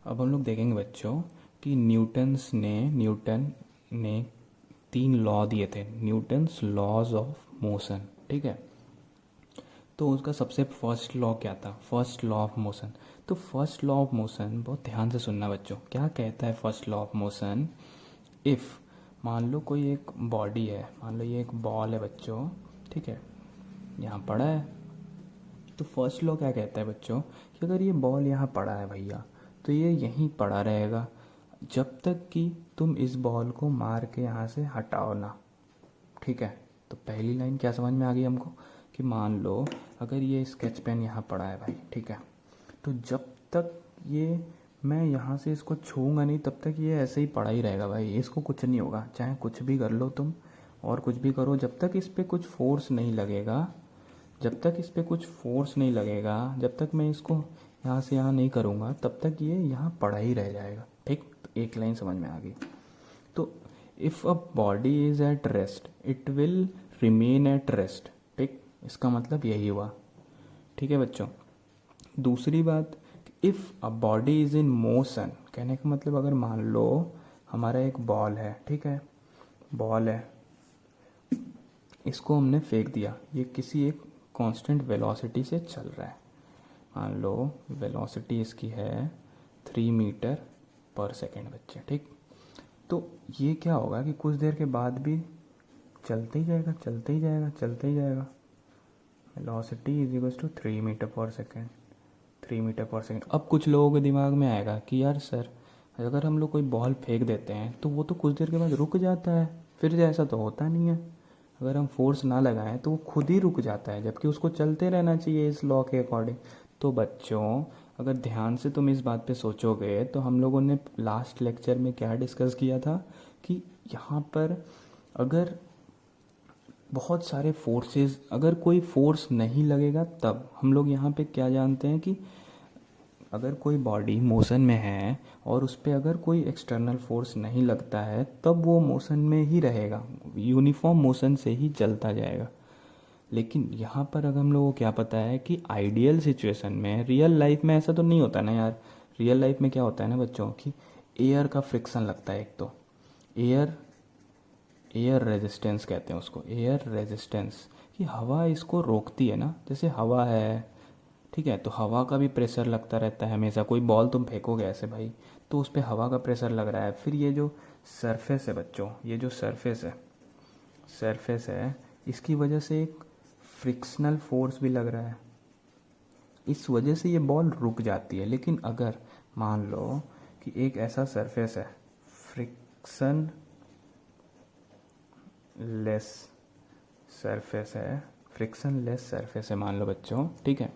अब हम लोग देखेंगे बच्चों कि न्यूटन ने 3 लॉ दिए थे, न्यूटन्स लॉज ऑफ मोशन। ठीक है, तो उसका सबसे फर्स्ट लॉ क्या था? First law of motion. तो फर्स्ट लॉ ऑफ मोशन बहुत ध्यान से सुनना बच्चों, क्या कहता है first law of motion? If मान लो कोई एक बॉडी है, मान लो ये एक बॉल है बच्चों, ठीक है, यहाँ पड़ा है, तो फर्स्ट लॉ क्या कहता है बच्चों कि अगर ये बॉल यहाँ पड़ा है भैया, तो ये यहीं पड़ा रहेगा जब तक कि तुम इस बॉल को मार के यहाँ से हटाओ ना। ठीक है, तो पहली लाइन क्या समझ में आ गई हमको कि मान लो अगर ये स्केच पेन यहाँ पड़ा है भाई, ठीक है, तो जब तक ये मैं यहाँ से इसको छूँगा नहीं तब तक ये ऐसे ही पड़ा ही रहेगा भाई, इसको कुछ नहीं होगा, चाहे कुछ भी कर लो तुम और कुछ भी करो, जब तक इस पर कुछ फोर्स नहीं लगेगा, जब तक इस पर कुछ फोर्स नहीं लगेगा, जब तक मैं इसको यहाँ से यहाँ नहीं करूँगा तब तक ये यहाँ पड़ा ही रह जाएगा। ठीक, तो एक लाइन समझ में आ गई। तो if a body is at rest it will remain at rest. ठीक, इसका मतलब यही हुआ। ठीक है बच्चों, दूसरी बात, if a body is in motion, कहने का मतलब अगर मान लो हमारा एक बॉल है, ठीक है, बॉल है, इसको हमने फेंक दिया, ये किसी एक कांस्टेंट वेलोसिटी से चल रहा है, मान लो वेलोसिटी इसकी है 3 मीटर पर सेकेंड बच्चे। ठीक, तो ये क्या होगा कि कुछ देर के बाद भी चलते ही जाएगा, चलते ही जाएगा, चलते ही जाएगा। Velocity is equal to 3 meter per second, 3 meter per second. अब कुछ लोगों के दिमाग में आएगा कि यार सर, अगर हम लोग कोई बॉल फेंक देते हैं तो वो तो कुछ देर के बाद रुक जाता है, फिर ऐसा तो होता नहीं है, अगर हम फोर्स ना लगाएं तो वो खुद ही रुक जाता है, जबकि उसको चलते रहना चाहिए इस लॉ के अकॉर्डिंग। तो बच्चों अगर ध्यान से तुम इस बात पे सोचोगे तो हम लोगों ने लास्ट लेक्चर में क्या डिस्कस किया था कि यहाँ पर अगर बहुत सारे फोर्सेस, अगर कोई फोर्स नहीं लगेगा तब हम लोग यहाँ पे क्या जानते हैं कि अगर कोई बॉडी मोशन में है और उस पर अगर कोई एक्सटर्नल फोर्स नहीं लगता है तब वो मोशन में ही रहेगा, यूनिफॉर्म मोशन से ही चलता जाएगा। लेकिन यहाँ पर अगर हम लोगों को क्या पता है कि आइडियल सिचुएशन में, रियल लाइफ में ऐसा तो नहीं होता ना यार, रियल लाइफ में क्या होता है ना बच्चों कि एयर का फ्रिक्शन लगता है, एक तो एयर रेजिस्टेंस कहते हैं उसको, एयर रेजिस्टेंस, कि हवा इसको रोकती है ना, जैसे हवा है, ठीक है, तो हवा का भी प्रेशर लगता रहता है हमेशा। कोई बॉल तुम फेंकोगे ऐसे भाई तो उस पर हवा का प्रेशर लग रहा है, फिर ये जो सरफेस है बच्चों, ये जो सरफेस है इसकी वजह से एक फ्रिक्शनल फोर्स भी लग रहा है, इस वजह से ये बॉल रुक जाती है। लेकिन अगर मान लो कि एक ऐसा सरफेस है, फ्रिक्शन लेस सरफेस है मान लो बच्चों, ठीक है,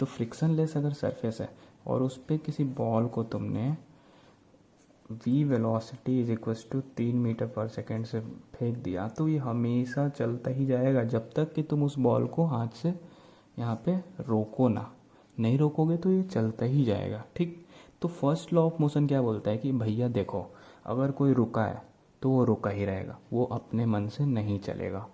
तो फ्रिक्शन लेस अगर सरफेस है और उस पर किसी बॉल को तुमने v velocity is equal to 3 meter per second से फेंक दिया तो ये हमेशा चलता ही जाएगा जब तक कि तुम उस बॉल को हाथ से यहाँ पे रोको ना, नहीं रोकोगे तो ये चलता ही जाएगा। ठीक, तो फर्स्ट लॉ ऑफ मोशन क्या बोलता है कि भैया देखो, अगर कोई रुका है तो वो रुका ही रहेगा, वो अपने मन से नहीं चलेगा।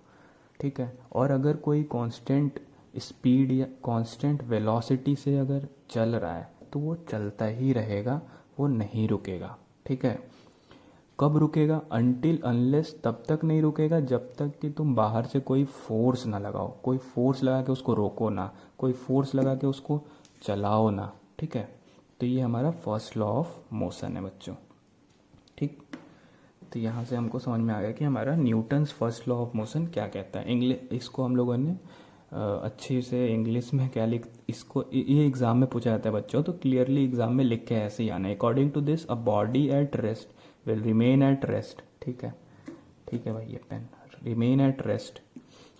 ठीक है, और अगर कोई कांस्टेंट स्पीड या कांस्टेंट वेलोसिटी से अगर चल रहा है तो वो चलता ही रहेगा, वो नहीं रुकेगा। ठीक है, कब रुकेगा? अनटिल अनलेस, तब तक नहीं रुकेगा जब तक कि तुम बाहर से कोई फोर्स ना लगाओ, कोई फोर्स लगा के उसको रोको ना, कोई फोर्स लगा के उसको चलाओ ना। ठीक है, तो ये हमारा फर्स्ट लॉ ऑफ मोशन है बच्चों। ठीक, तो यहाँ से हमको समझ में आ गया कि हमारा Newton's first law of motion क्या कहता है। इसको हम लोगों ने अच्छे से इंग्लिश में क्या इसको ये एग्ज़ाम में पूछा जाता है बच्चों, तो क्लियरली एग्ज़ाम में लिख के ऐसे ही आना है, according to this a body at rest will remain at rest. ठीक है, ठीक है भाई, ये pen, remain at rest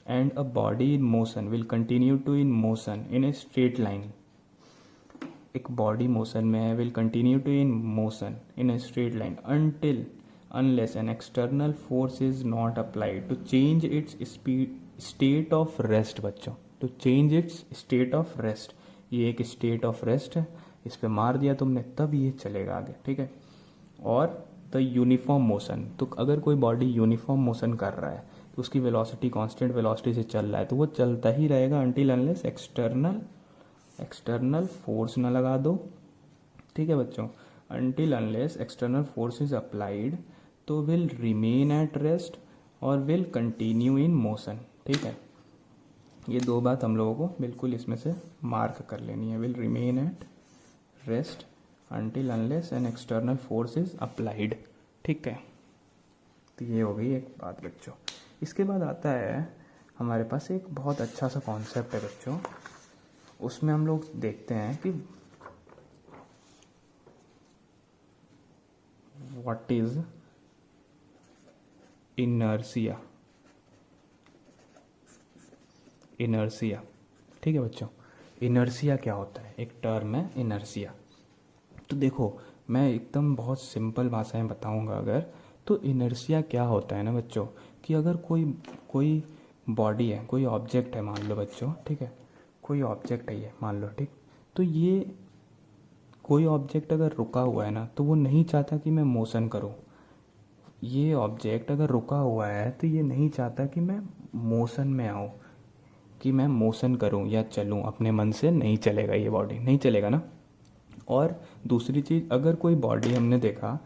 and a body in motion will continue to in motion in a straight line. एक बॉडी मोशन में है, will continue to in motion in a straight line until unless an external force is not applied to change its state of rest बच्चों, to change its state of rest, ये एक state of rest है, इस पे मार दिया तुमने तब ये चलेगा आगे। ठीक है, और द यूनिफॉर्म मोशन, तो अगर कोई बॉडी यूनिफॉर्म मोशन कर रहा है तो उसकी वेलोसिटी कांस्टेंट वेलोसिटी से चल रहा है तो वो चलता ही रहेगा अनटिल अनलेस एक्सटर्नल फोर्स ना लगा दो। ठीक है बच्चों, until unless external force is applied, तो will remain at rest और will continue in motion. ठीक है, ये दो बात हम लोगों को बिल्कुल इसमें से मार्क कर लेनी है. will remain at rest until unless an external force is applied. ठीक है, तो ये हो गई एक बात बच्चों. इसके बाद आता है हमारे पास एक बहुत अच्छा सा कॉन्सेप्ट है बच्चों. उसमें हम लोग देखते हैं कि व्हाट इज इनर्शिया. इनर्शिया, ठीक है बच्चों, इनर्शिया क्या होता है? एक टर्म है इनर्शिया. तो देखो, मैं एकदम बहुत सिंपल भाषा में बताऊंगा अगर, तो इनर्शिया क्या होता है ना बच्चों, कि अगर कोई बॉडी है, कोई ऑब्जेक्ट है, मान लो बच्चों, ठीक है, कोई ऑब्जेक्ट है ये, मान लो, ठीक. तो ये कोई ऑब्जेक्ट अगर रुका हुआ है ना, तो वो नहीं चाहता कि मैं मोशन करूं. ये ऑब्जेक्ट अगर रुका हुआ है तो ये नहीं चाहता कि मैं मोशन में आऊं, कि मैं मोशन करूं या चलूं. अपने मन से नहीं चलेगा, ये बॉडी नहीं चलेगा ना. और दूसरी चीज़, अगर कोई बॉडी हमने देखा,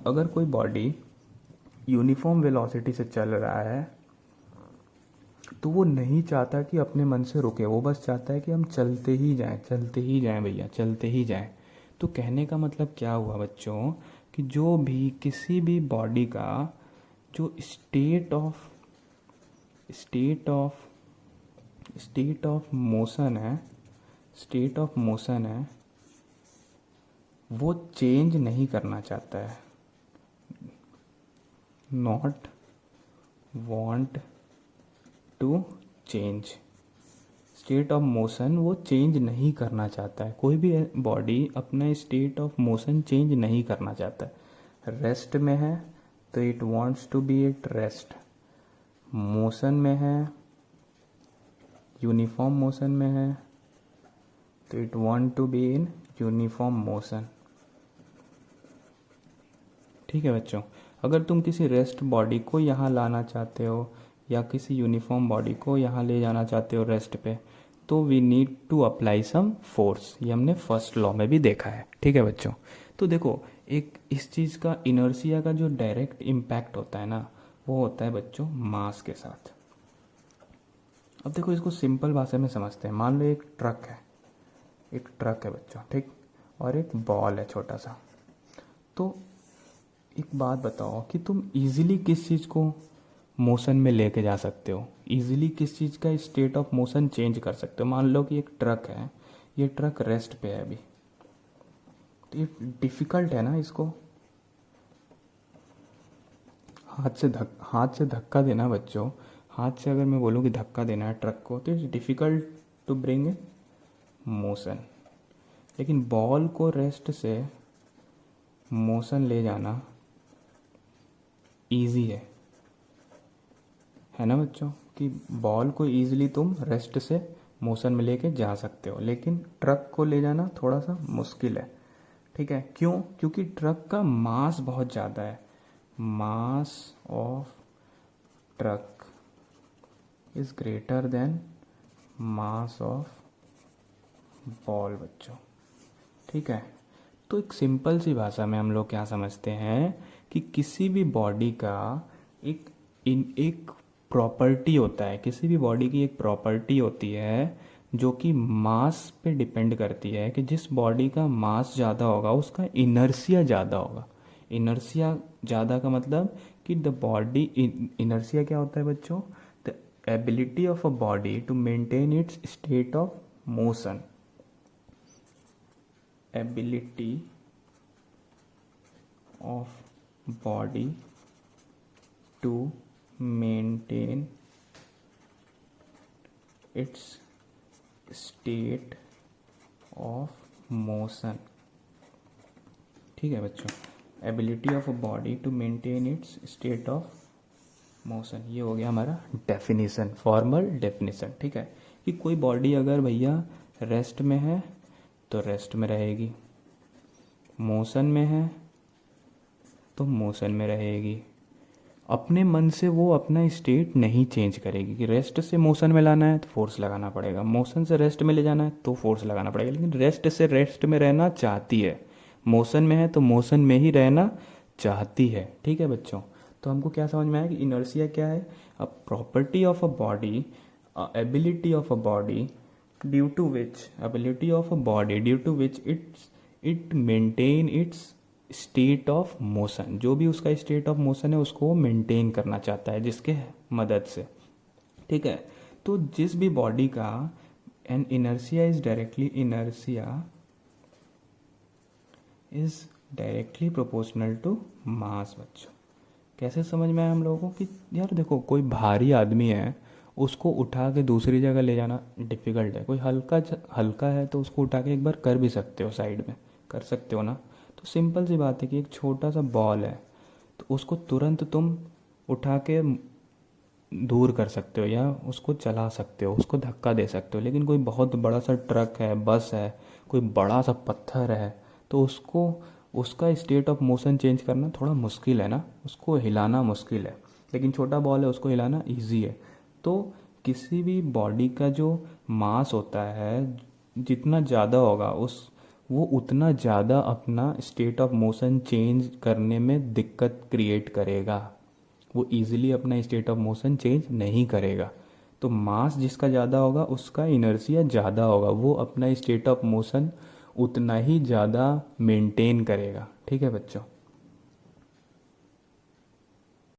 अगर कोई बॉडी यूनिफॉर्म वेलोसिटी से चल रहा है तो वो नहीं चाहता कि अपने मन से रुके, वो बस चाहता है कि हम चलते ही जाएं, चलते ही जाएं भैया, चलते ही जाएं. तो कहने का मतलब क्या हुआ बच्चों, कि जो भी किसी भी बॉडी का जो स्टेट ऑफ मोशन है वो चेंज नहीं करना चाहता है. Not want to change. State of motion वो चेंज नहीं करना चाहता है. कोई भी बॉडी अपना स्टेट ऑफ मोशन चेंज नहीं करना चाहता है. रेस्ट में है तो it wants to be at rest. Motion में है, यूनिफॉर्म मोशन में है, तो it want to be in uniform motion. ठीक है बच्चों, अगर तुम किसी रेस्ट बॉडी को यहाँ लाना चाहते हो या किसी यूनिफॉर्म बॉडी को यहाँ ले जाना चाहते हो रेस्ट पे, तो we need to apply some force. ये हमने फर्स्ट लॉ में भी देखा है. ठीक है बच्चों, तो देखो, एक इस चीज़ का इनर्शिया का जो डायरेक्ट इम्पैक्ट होता है ना, वो होता है बच्चों मास के साथ. अब देखो, इसको सिंपल भाषा में समझते हैं. मान लो एक ट्रक है बच्चों, ठीक, और एक बॉल है छोटा सा. तो एक बात बताओ कि तुम इजीली किस चीज़ को मोशन में लेके जा सकते हो, इजीली किस चीज़ का स्टेट ऑफ मोशन चेंज कर सकते हो. मान लो कि एक ट्रक है, ये ट्रक रेस्ट पे है अभी, तो ये डिफ़िकल्ट है ना इसको हाथ से धक्का देना बच्चों. हाथ से अगर मैं बोलूँ कि धक्का देना है ट्रक को, तो it's difficult to bring in motion. लेकिन बॉल को रेस्ट से मोशन ले जाना ईजी है ना बच्चों, कि बॉल को ईजिली तुम रेस्ट से मोशन में लेके जा सकते हो, लेकिन ट्रक को ले जाना थोड़ा सा मुश्किल है. ठीक है, क्यों? क्योंकि ट्रक का मास बहुत ज़्यादा है. Mass of truck is greater then mass of ball बच्चों. ठीक है, तो एक सिंपल सी भाषा में हम लोग क्या समझते हैं कि किसी भी बॉडी का एक प्रॉपर्टी होता है, किसी भी बॉडी की एक प्रॉपर्टी होती है जो कि मास पे डिपेंड करती है, कि जिस बॉडी का मास ज़्यादा होगा उसका इनर्शिया ज़्यादा होगा. इनर्शिया ज़्यादा का मतलब कि द बॉडी, इनर्शिया क्या होता है बच्चों? The ability of a body to maintain its state of motion. Ability of body to maintain its state of motion. ठीक है बच्चों, ability of a body to maintain its state of motion. ये हो गया हमारा डेफिनेशन, फॉर्मल डेफिनेशन. ठीक है, कि कोई बॉडी अगर भैया रेस्ट में है तो रेस्ट में रहेगी, मोशन में है तो मोशन में रहेगी. अपने मन से वो अपना स्टेट नहीं चेंज करेगी, कि रेस्ट से मोशन में लाना है तो फोर्स लगाना पड़ेगा, मोशन से रेस्ट में ले जाना है तो फोर्स लगाना पड़ेगा. लेकिन रेस्ट से रेस्ट में रहना चाहती है, मोशन में है तो मोशन में ही रहना चाहती है। ठीक है बच्चों, तो हमको क्या समझ में आया कि इनर्शिया क्या है? A property of a body, ability of a body due to which it maintain its state of motion. जो भी उसका स्टेट ऑफ मोशन है उसको वो मेंटेन करना चाहता है, जिसके मदद से। ठीक है, तो जिस भी बॉडी का an inertia is directly proportional to mass. बच्चों कैसे समझ में आया हम लोगों को कि यार देखो, कोई भारी आदमी है, उसको उठा के दूसरी जगह ले जाना डिफ़िकल्ट है। कोई हल्का है तो उसको उठा के एक बार कर भी सकते हो, साइड में कर सकते हो ना। तो सिंपल सी बात है कि एक छोटा सा बॉल है तो उसको तुरंत तुम उठा के दूर कर सकते हो या उसको चला सकते हो, उसको धक्का दे सकते हो। लेकिन कोई बहुत बड़ा सा ट्रक है, बस है, कोई बड़ा सा पत्थर है, तो उसको उसका स्टेट ऑफ मोशन चेंज करना थोड़ा मुश्किल है ना, उसको हिलाना मुश्किल है। लेकिन छोटा बॉल है, उसको हिलाना इजी है। तो किसी भी बॉडी का जो मास होता है, जितना ज़्यादा होगा वो उतना ज़्यादा अपना स्टेट ऑफ मोशन चेंज करने में दिक्कत क्रिएट करेगा। वो इजीली अपना स्टेट ऑफ मोशन चेंज नहीं करेगा। तो मास जिसका ज़्यादा होगा उसका इनर्शिया ज़्यादा होगा, वो अपना स्टेट ऑफ मोशन उतना ही ज़्यादा मेंटेन करेगा। ठीक है बच्चों।